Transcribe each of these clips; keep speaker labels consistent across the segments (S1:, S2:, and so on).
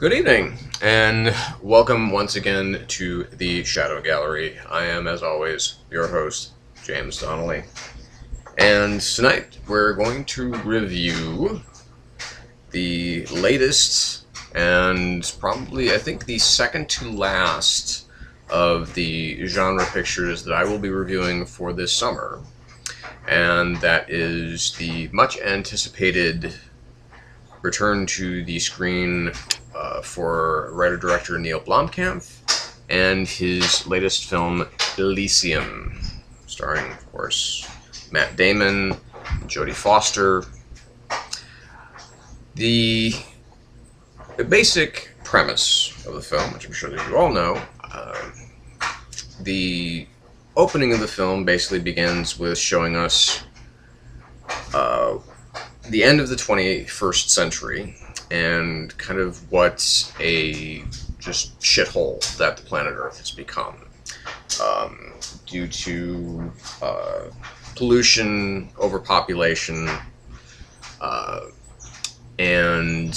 S1: Good evening, and welcome once again to the Shadow Gallery. I am, as always, your host, James Donnelly. And tonight we're going to review the latest and probably, I think, the second to last of the genre pictures that I will be reviewing for this summer. And that is the much anticipated return to the screen for writer-director Neill Blomkamp and his latest film, Elysium, starring, of course, Matt Damon, Jodie Foster. The basic premise of the film, which I'm sure that you all know, the opening of the film basically begins with showing us the end of the 21st century and kind of what a just shithole that the planet Earth has become due to pollution, overpopulation, and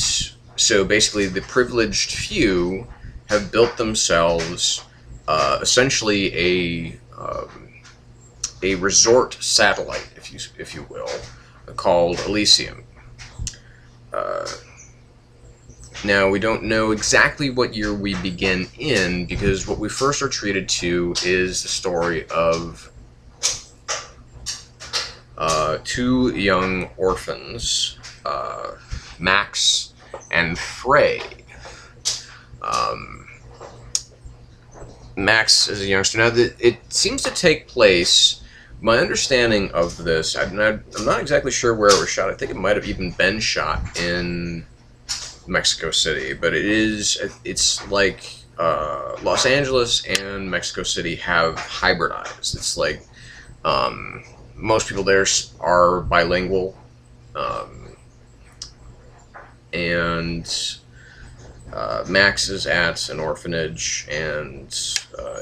S1: so basically the privileged few have built themselves essentially a resort satellite, if you will, called Elysium. Now, we don't know exactly what year we begin in, because what we first are treated to is the story of two young orphans, Max and Frey. Max is a youngster. Now, it seems to take place, my understanding of this, I'm not exactly sure where it was shot. I think it might have even been shot in Mexico City, but it's like Los Angeles and Mexico City have hybridized. It's like most people there are bilingual, and Max is at an orphanage, and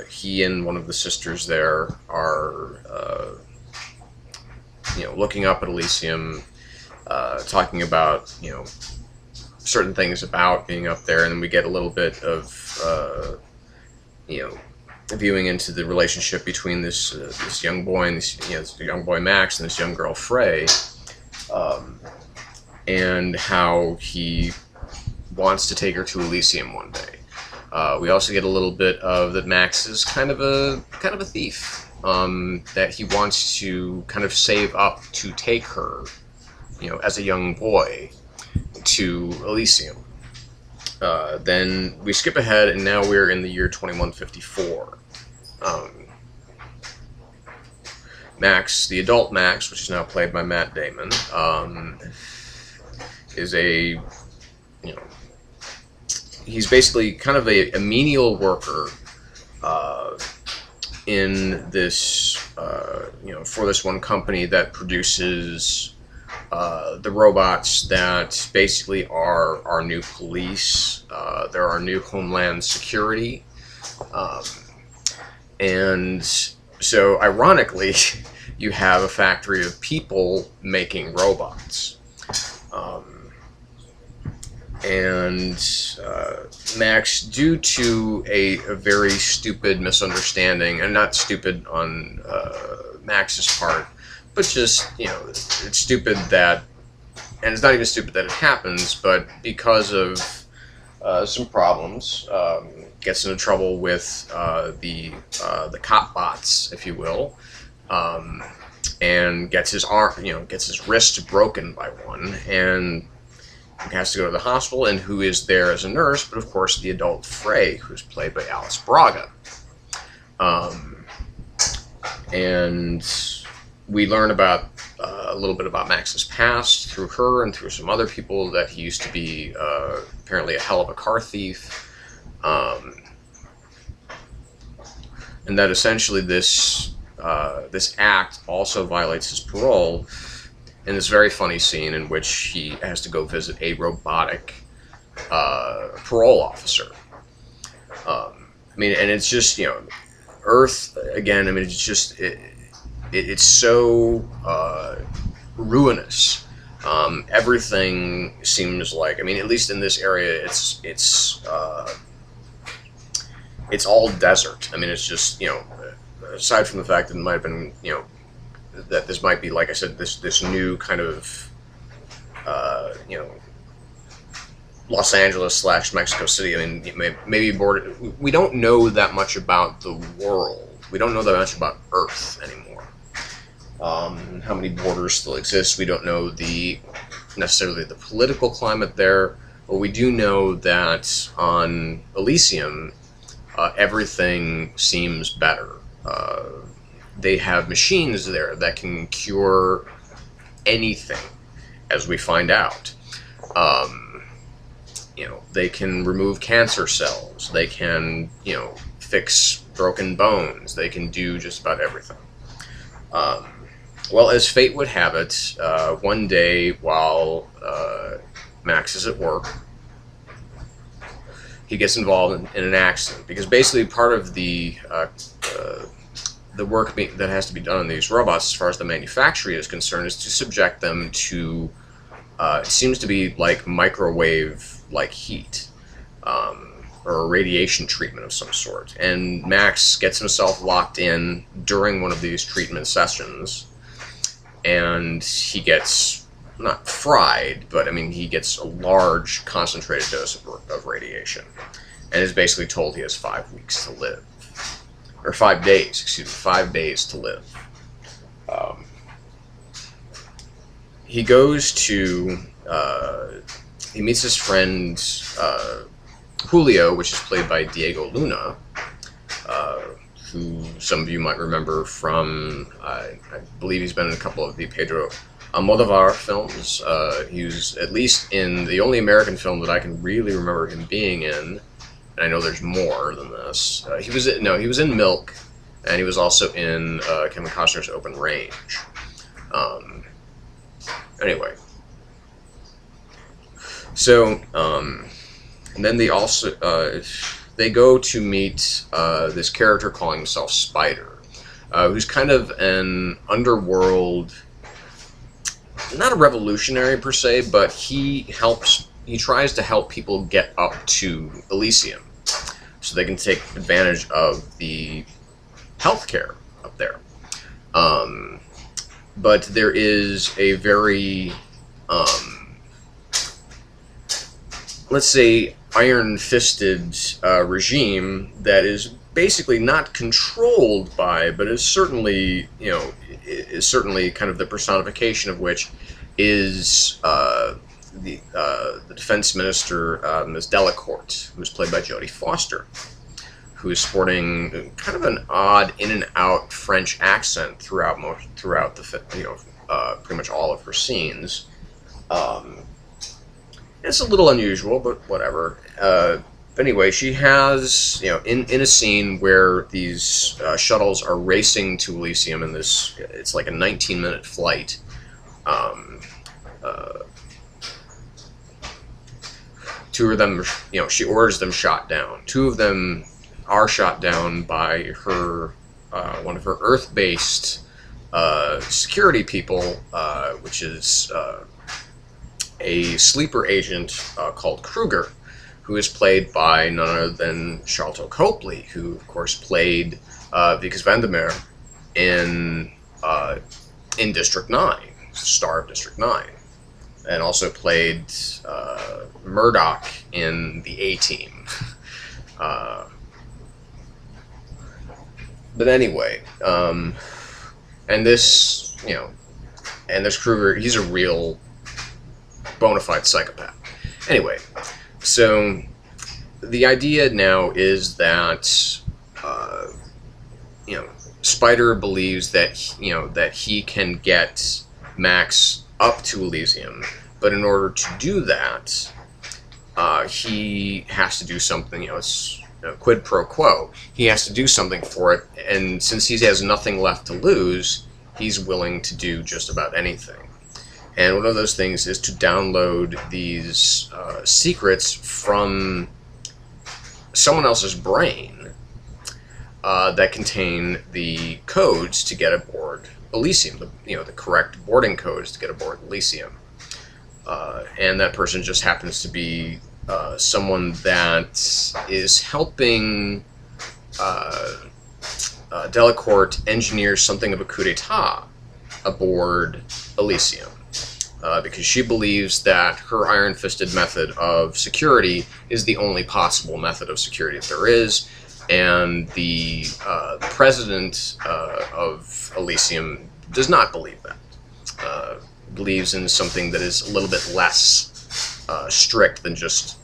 S1: he and one of the sisters there are looking up at Elysium, talking about certain things about being up there, and then we get a little bit of viewing into the relationship between this young boy and this young boy Max and this young girl Frey, and how he wants to take her to Elysium one day. We also get a little bit of that Max is kind of a thief, that he wants to kind of save up to take her, as a young boy, to Elysium. Then we skip ahead, and now we're in the year 2154. Max, the adult Max, which is now played by Matt Damon, is he's basically kind of a menial worker in this, for this one company that produces the robots that basically are our new police. They're our new homeland security. And so, ironically, you have a factory of people making robots. And Max, due to a very stupid misunderstanding, and not stupid on Max's part, but just, it's stupid that, and it's not even stupid that it happens, but because of some problems, gets into trouble with the cop bots, if you will, and gets his arm, gets his wrist broken by one, and has to go to the hospital, and who is there as a nurse, but of course the adult Frey, who's played by Braga. And we learn about a little bit about Max's past through her and through some other people, that he used to be apparently a hell of a car thief, and that essentially this act also violates his parole in this very funny scene in which he has to go visit a robotic parole officer. And it's just, Earth, again, it's just, it's so ruinous Everything seems like, I mean, at least in this area, it's all desert. I mean, it's just, you know, aside from the fact that it might have been, you know, that this might be, like I said, this new kind of, you know, Los Angeles / Mexico City. I mean, maybe border. We don't know that much about the world. We don't know that much about Earth anymore. How many borders still exist? We don't know necessarily the political climate there, but we do know that on Elysium, everything seems better. They have machines there that can cure anything, as we find out. You know, they can remove cancer cells. They can, you know, fix broken bones. They can do just about everything. Well, as fate would have it, one day while Max is at work, he gets involved in an accident, because basically part of the work that has to be done on these robots, as far as the manufacturing is concerned, is to subject them to, it seems to be like microwave-like heat, or a radiation treatment of some sort. And Max gets himself locked in during one of these treatment sessions, and he gets, not fried, but I mean, he gets a large concentrated dose of radiation, and is basically told he has 5 weeks to live. Or 5 days, excuse me, 5 days to live. He goes to, he meets his friend Julio, which is played by Diego Luna, who some of you might remember from, I believe he's been in a couple of the Pedro Almodovar films. He was at least in the only American film that I can really remember him being in, and I know there's more than this. He was in Milk, and he was also in Kevin Costner's Open Range. Anyway, so and then they also they go to meet this character calling himself Spider, who's kind of an underworld, not a revolutionary per se, but he tries to help people get up to Elysium so they can take advantage of the healthcare up there. But there is a very, let's say, iron-fisted regime that is basically not controlled by, but is certainly, you know, is certainly kind of the personification of which is the defense minister, Ms. Delacourt, who's played by Jodie Foster, who is sporting kind of an odd in-and-out French accent throughout the, you know, pretty much all of her scenes. It's a little unusual, but whatever. Anyway, she has, you know, in a scene where these shuttles are racing to Elysium in this, it's like a 19-minute flight. Two of them, you know, she orders them shot down. Two of them are shot down by her, one of her Earth-based security people, which is a sleeper agent called Kruger, who is played by none other than Sharlto Copley, who, of course, played Vickers Vandermeer in District 9, star of District 9, and also played Murdoch in The A-Team. But anyway, and this, you know, and this Kruger, he's a real bona fide psychopath. Anyway, so the idea now is that, you know, Spider believes that, you know, that he can get Max up to Elysium, but in order to do that, he has to do something, you know, it's quid pro quo. He has to do something for it, and since he has nothing left to lose, he's willing to do just about anything. And one of those things is to download these secrets from someone else's brain that contain the codes to get aboard Elysium, the correct boarding codes to get aboard Elysium. and that person just happens to be someone that is helping Delacourt engineer something of a coup d'etat aboard Elysium. Because she believes that her iron-fisted method of security is the only possible method of security that there is, and the president of Elysium does not believe that. Believes in something that is a little bit less strict than just,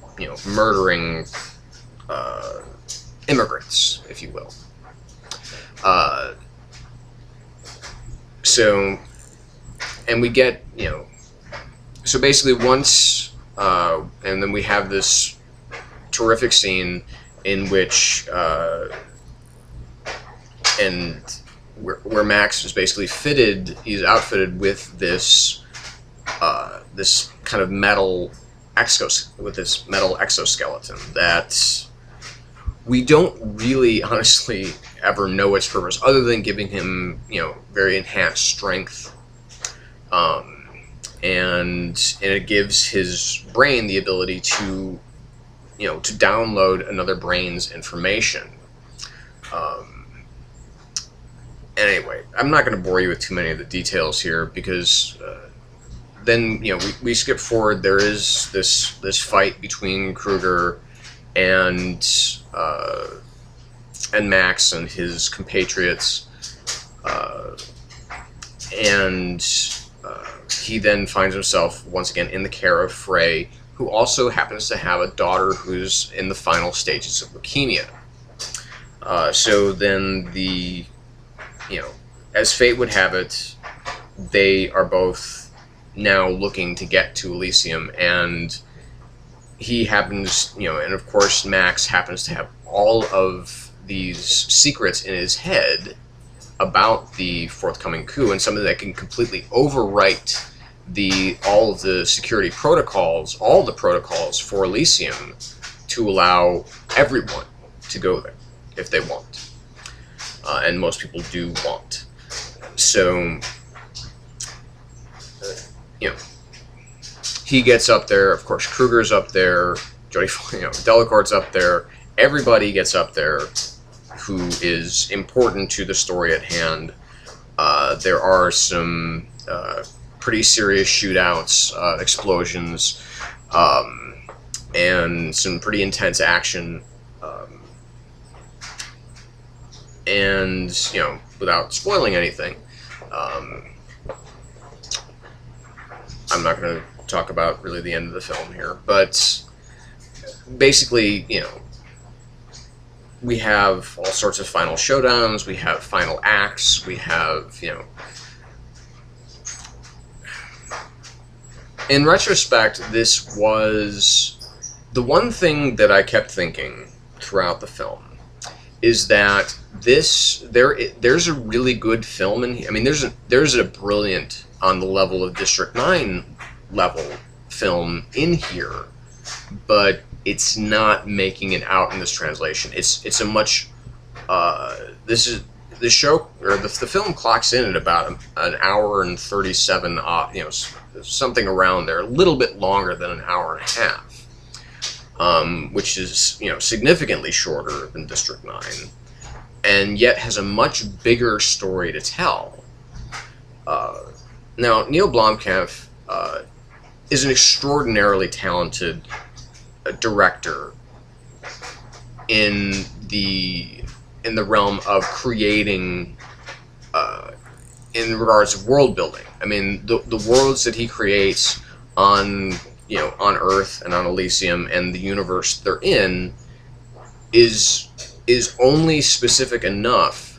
S1: murdering immigrants, if you will. And we get, so basically once, and then we have this terrific scene in which, where Max is basically he's outfitted with this, this kind of metal exoskeleton that we don't really, honestly, ever know its purpose, other than giving him, very enhanced strength. And it gives his brain the ability to, to download another brain's information. Anyway, I'm not going to bore you with too many of the details here, because then, we skip forward. There is this fight between Kruger and Max and his compatriots, and he then finds himself once again in the care of Frey, who also happens to have a daughter who's in the final stages of leukemia. So then as fate would have it, they are both now looking to get to Elysium, and he happens, and of course Max happens to have all of these secrets in his head about the forthcoming coup, and something that can completely overwrite all of the security protocols, all the protocols for Elysium, to allow everyone to go there if they want. And most people do want. So, he gets up there. Of course, Kruger's up there. Jodie, Delacourt's up there. Everybody gets up there who is important to the story at hand. There are some pretty serious shootouts, explosions, and some pretty intense action. And, without spoiling anything, I'm not going to talk about really the end of the film here, but basically, we have all sorts of final showdowns, we have final acts, we have, in retrospect, this was the one thing that I kept thinking throughout the film, is that there's a really good film in here. I mean, there's a brilliant, on the level of District 9 level film in here, but it's not making it out in this translation. It's a much the film clocks in at about an hour and 37, something around there, a little bit longer than an hour and a half, which is significantly shorter than District 9, and yet has a much bigger story to tell. Now, Neill Blomkamp is an extraordinarily talented director in the realm of creating, in regards of world building. I mean, the worlds that he creates on Earth and on Elysium and the universe they're in is only specific enough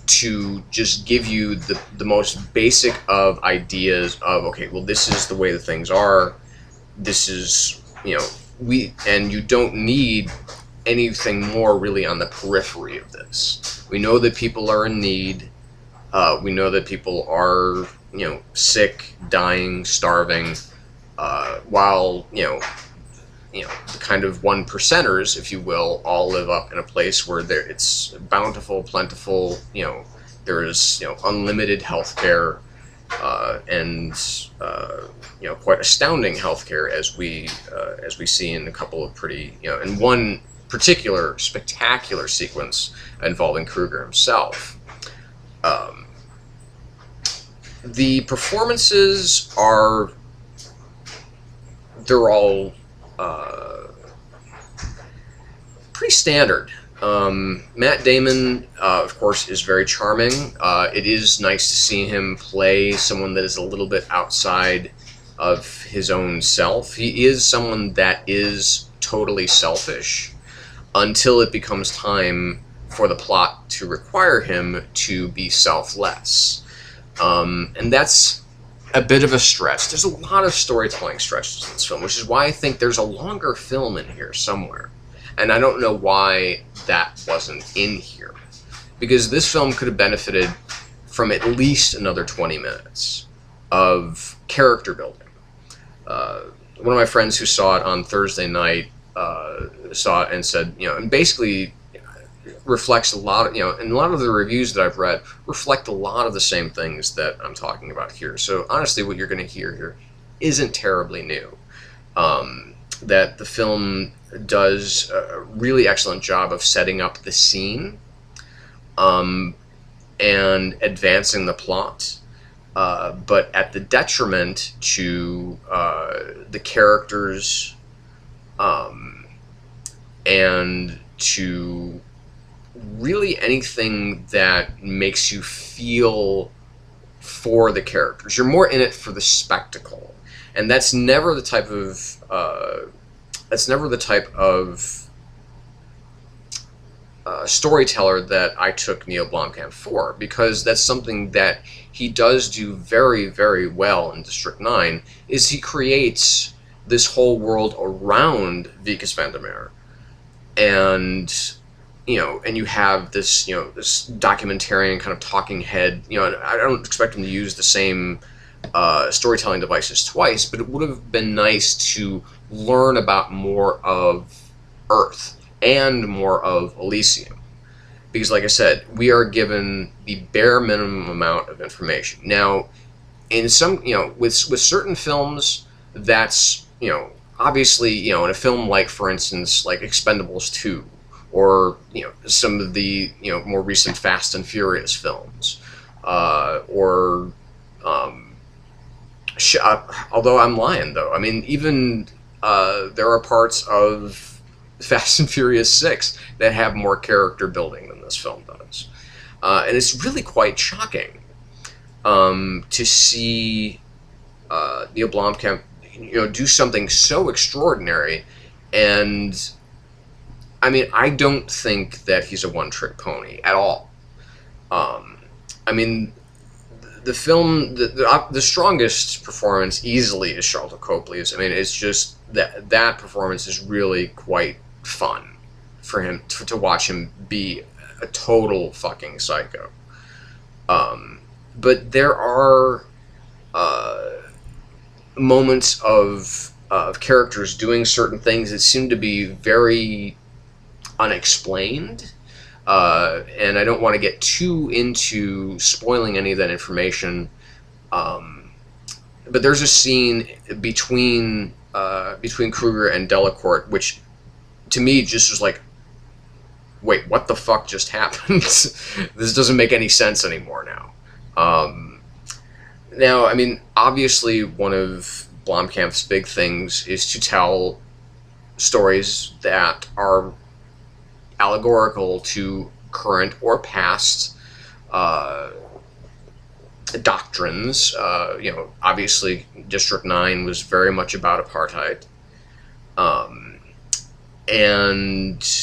S1: to just give you the most basic of ideas of, okay, well, this is the way the things are, this is, and you don't need anything more really on the periphery of this. We know that people are in need, we know that people are, sick, dying, starving, while, the kind of one percenters, if you will, all live up in a place where it's bountiful, plentiful, there is, unlimited health care, and quite astounding healthcare, as we see in a couple of pretty, in one particular spectacular sequence involving Kruger himself. The performances they're all pretty standard. Matt Damon, of course, is very charming. It is nice to see him play someone that is a little bit outside of his own self. He is someone that is totally selfish until it becomes time for the plot to require him to be selfless. And that's a bit of a stretch. There's a lot of storytelling stretches in this film, which is why I think there's a longer film in here somewhere. And I don't know why that wasn't in here. Because this film could have benefited from at least another 20 minutes of character building. One of my friends who saw it on Thursday night saw it and said, and basically reflects a lot of, and a lot of the reviews that I've read reflect a lot of the same things that I'm talking about here. So honestly, what you're going to hear here isn't terribly new. That the film does a really excellent job of setting up the scene and advancing the plot, but at the detriment to the characters and to really anything that makes you feel for the characters. You're more in it for the spectacle, and that's never the type of storyteller that I took Neill Blomkamp for, because that's something that he does do very, very well in District 9, is he creates this whole world around Vikas Vandermeer, and and you have this, this documentarian kind of talking head, and I don't expect him to use the same storytelling devices twice, but it would have been nice to learn about more of Earth and more of Elysium. Because like I said, we are given the bare minimum amount of information. Now, in some, with certain films, that's, obviously, in a film like, for instance, like Expendables 2, or, some of the, more recent Fast and Furious films, or, although I'm lying, though. I mean, even there are parts of Fast and Furious 6 that have more character building than this film does. And it's really quite shocking to see Neill Blomkamp, do something so extraordinary. And, I mean, I don't think that he's a one-trick pony at all. I mean, the film, the strongest performance easily is Sharlto Copley's. I mean, it's just that performance is really quite fun for him to watch him be a total fucking psycho. But there are moments of characters doing certain things that seem to be very unexplained. And I don't want to get too into spoiling any of that information, but there's a scene between Kruger and Delacourt, which to me just was like, wait, what the fuck just happened? This doesn't make any sense anymore now. Now, I mean, obviously one of Blomkamp's big things is to tell stories that are allegorical to current or past doctrines. Obviously District 9 was very much about apartheid, and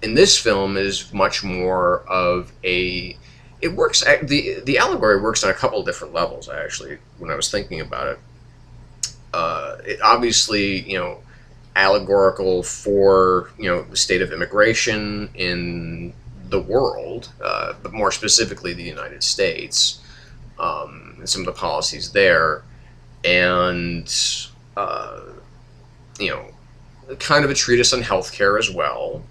S1: in this film is much more of a, it works, the allegory works on a couple of different levels, actually, when I was thinking about it. It obviously, allegorical for, the state of immigration in the world, but more specifically the United States, and some of the policies there, and, kind of a treatise on healthcare as well.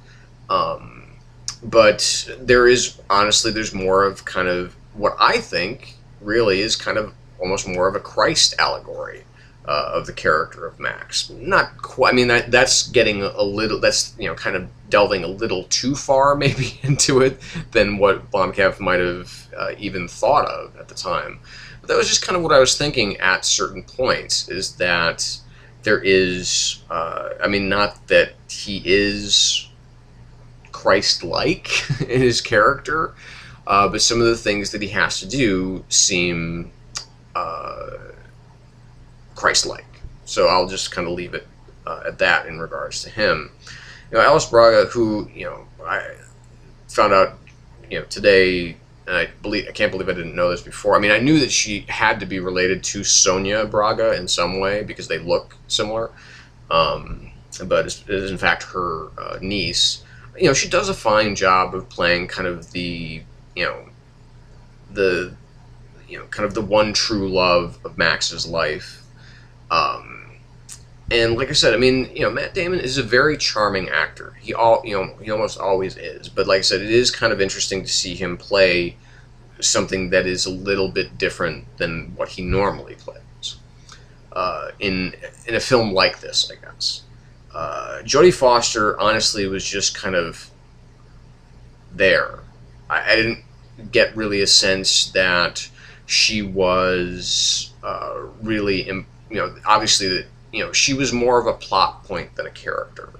S1: But there is, honestly, there's more of kind of what I think really is kind of almost more of a Christ allegory of the character of Max. Not quite. I mean, that's getting a little. That's, you know, kind of delving a little too far maybe into it than what Blomkamp might have even thought of at the time. But that was just kind of what I was thinking at certain points. Is that there is. I mean, not that he is Christ-like in his character, but some of the things that he has to do seem Christ-like. So I'll just kind of leave it at that in regards to him. You know, Alice Braga, who, you know, I found out, you know, today, and I can't believe I didn't know this before. I mean, I knew that she had to be related to Sonia Braga in some way because they look similar, but it is in fact her niece. You know, she does a fine job of playing kind of the, you know, kind of the one true love of Max's life. And like I said, I mean, you know, Matt Damon is a very charming actor. He almost always is. But like I said, it is kind of interesting to see him play something that is a little bit different than what he normally plays in a film like this, I guess. Jodie Foster, honestly, was just kind of there. I didn't get really a sense that she was really, you know, obviously that, you know, she was more of a plot point than a character,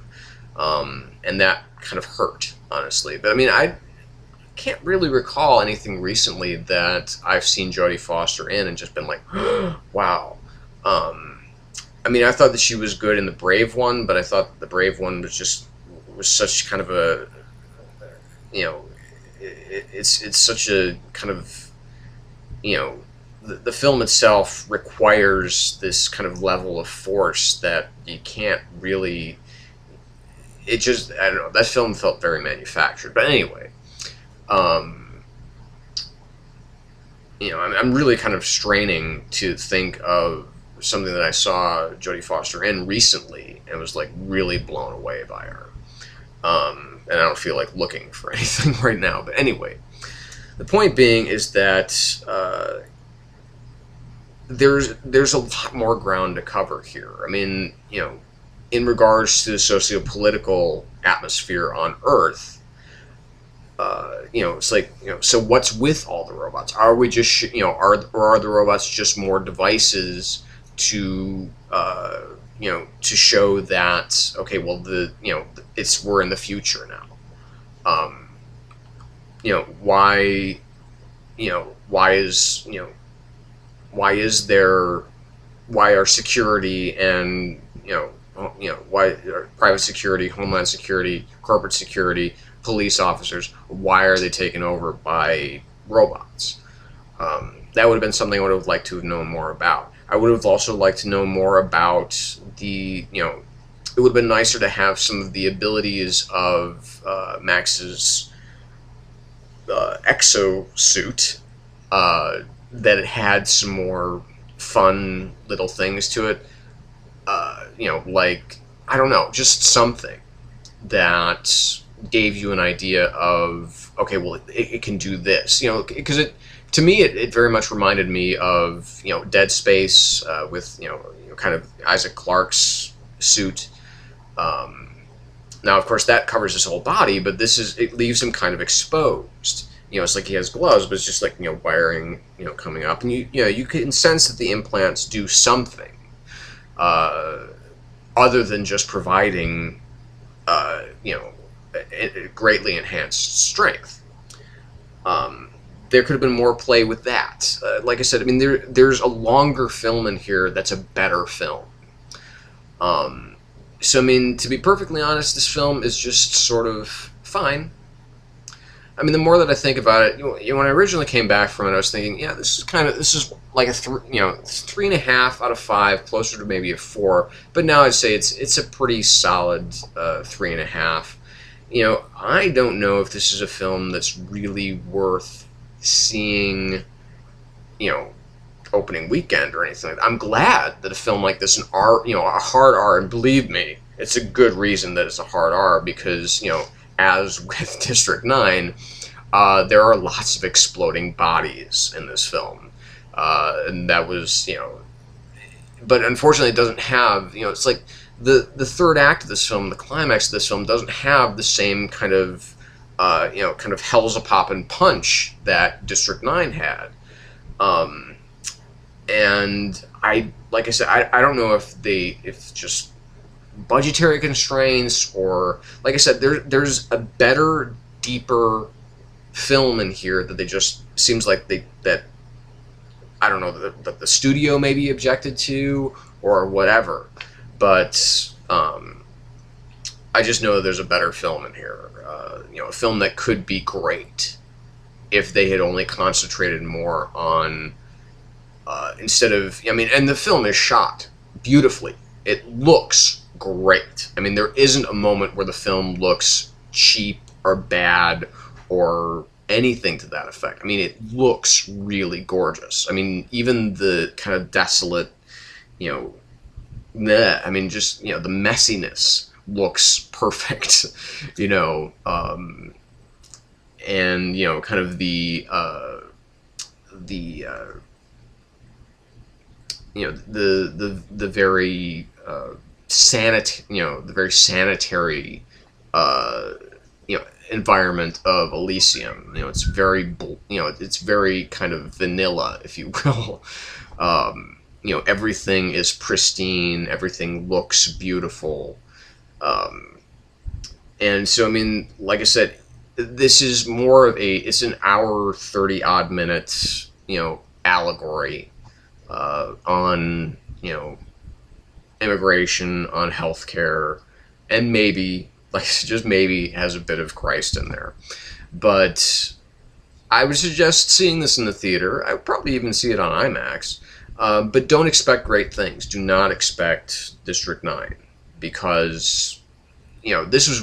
S1: and that kind of hurt, honestly. But I mean, I can't really recall anything recently that I've seen Jodie Foster in and just been like, wow. I mean, I thought that she was good in the Brave one, but I thought the Brave one was such kind of a, you know, it's such a kind of, you know, the film itself requires this kind of level of force that you can't really, it just, I don't know, that film felt very manufactured. But anyway, you know, I'm really kind of straining to think of something that I saw Jodie Foster in recently and was like really blown away by her. And I don't feel like looking for anything right now. But anyway, the point being is that there's a lot more ground to cover here. I mean, you know, in regards to the socio-political atmosphere on Earth, you know, it's like, you know, so what's with all the robots? Are we just, you know, are the robots just more devices to, you know, to show that, okay, well, you know, we're in the future now. You know, why are security and, why are private security, homeland security, corporate security, police officers, why are they taken over by robots? That would have been something I would have liked to have known more about. I would have also liked to know more about it would have been nicer to have some of the abilities of Max's exosuit, that it had some more fun little things to it. Like, I don't know, just something that gave you an idea of, okay, well, it can do this, because to me, it very much reminded me of, Dead Space, with, kind of Isaac Clarke's suit. Now, of course, that covers his whole body, but it leaves him kind of exposed. It's like he has gloves, but it's just like, wiring, coming up. And you can sense that the implants do something, other than just providing, greatly enhanced strength. There could have been more play with that. Like I said, I mean, there's a longer film in here that's a better film. So, I mean, to be perfectly honest, this film is just sort of fine. I mean, the more that I think about it, when I originally came back from it, I was thinking, yeah, this is like a 3.5 out of 5, closer to maybe a 4. But now I'd say it's a pretty solid 3.5. I don't know if this is a film that's really worth seeing, opening weekend or anything like that. I'm glad that a film like this, a hard R, and believe me, it's a good reason that it's a hard R, because, as with District 9, there are lots of exploding bodies in this film. and that was, but unfortunately it doesn't have, it's like the third act of this film, the climax of this film, doesn't have the same kind of kind of hell's a poppin' punch that District 9 had. And like I said, I don't know if just budgetary constraints, or like I said, there's a better, deeper film in here that they just seems like that I don't know that the studio maybe objected to or whatever, but I just know that there's a better film in here. A film that could be great if they had only concentrated more on instead of, and the film is shot beautifully. It looks great. I mean, there isn't a moment where the film looks cheap or bad or anything to that effect. I mean, it looks really gorgeous. I mean, even the kind of desolate, just, the messiness looks perfect, and, kind of the very the very sanitary environment of Elysium. It's very it's very kind of vanilla, if you will. Everything is pristine, everything looks beautiful, and so like I said, this is more of it's an hour 30 odd minutes allegory on immigration, on healthcare, and maybe, just maybe, has a bit of Christ in there. But I would suggest seeing this in the theater. I would probably even see it on IMAX. But don't expect great things. Do not expect District 9, because this is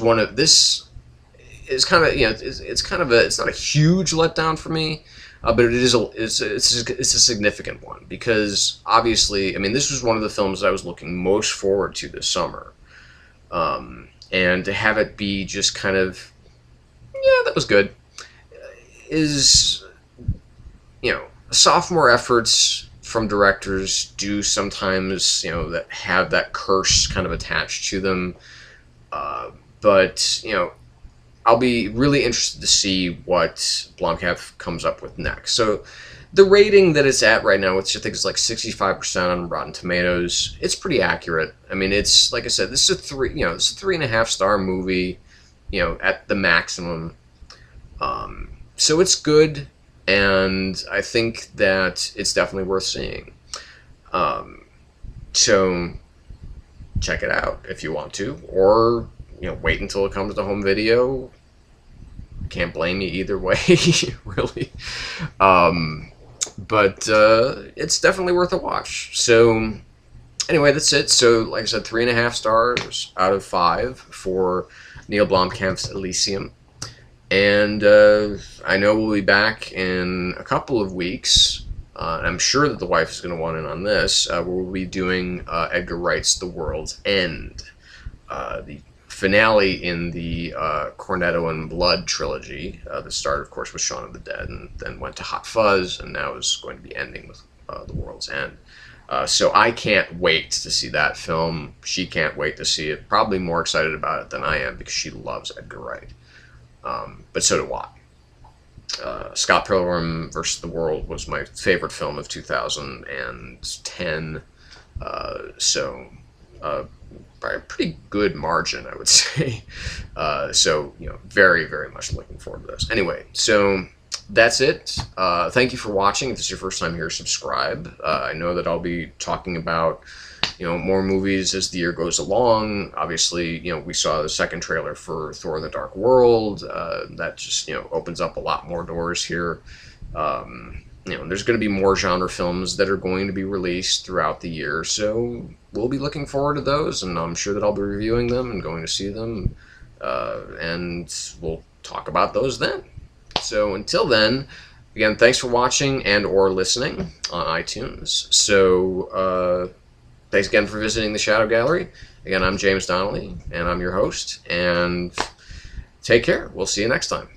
S1: kind of it's not a huge letdown for me. But it is it's a significant one, because obviously, this was one of the films I was looking most forward to this summer, and to have it be just kind of, that was good, is, sophomore efforts from directors do sometimes, that have that curse kind of attached to them, but I'll be really interested to see what Blomkamp comes up with next. So the rating that it's at right now, which I think is like 65% on Rotten Tomatoes, it's pretty accurate. It's, like I said, this is a 3.5 star movie, at the maximum. So it's good, and I think that it's definitely worth seeing. So check it out if you want to, or wait until it comes to home video. Can't blame you either way, really. But it's definitely worth a watch. So anyway, that's it. So like I said, 3.5 stars out of 5 for Neill Blomkamp's Elysium. And I know we'll be back in a couple of weeks. I'm sure that the wife is going to want in on this. We'll be doing Edgar Wright's The World's End, the finale in the Cornetto and Blood trilogy. That started, of course, with Shaun of the Dead, and then went to Hot Fuzz, and now is going to be ending with The World's End. So I can't wait to see that film. She can't wait to see it. Probably more excited about it than I am, because she loves Edgar Wright. But so do I. Scott Pilgrim vs. the World was my favorite film of 2010. By a pretty good margin, I would say. So, very, very much looking forward to this. Anyway, so that's it. Thank you for watching. If this is your first time here, subscribe. I know that I'll be talking about, more movies as the year goes along. Obviously, we saw the second trailer for Thor: The Dark World. That just, opens up a lot more doors here. There's going to be more genre films that are going to be released throughout the year, so we'll be looking forward to those, and I'm sure that I'll be reviewing them and going to see them, and we'll talk about those then. So until then, again, thanks for watching and or listening on iTunes. So thanks again for visiting the Shadow Gallery. Again, I'm James Donnelly, and I'm your host, and take care. We'll see you next time.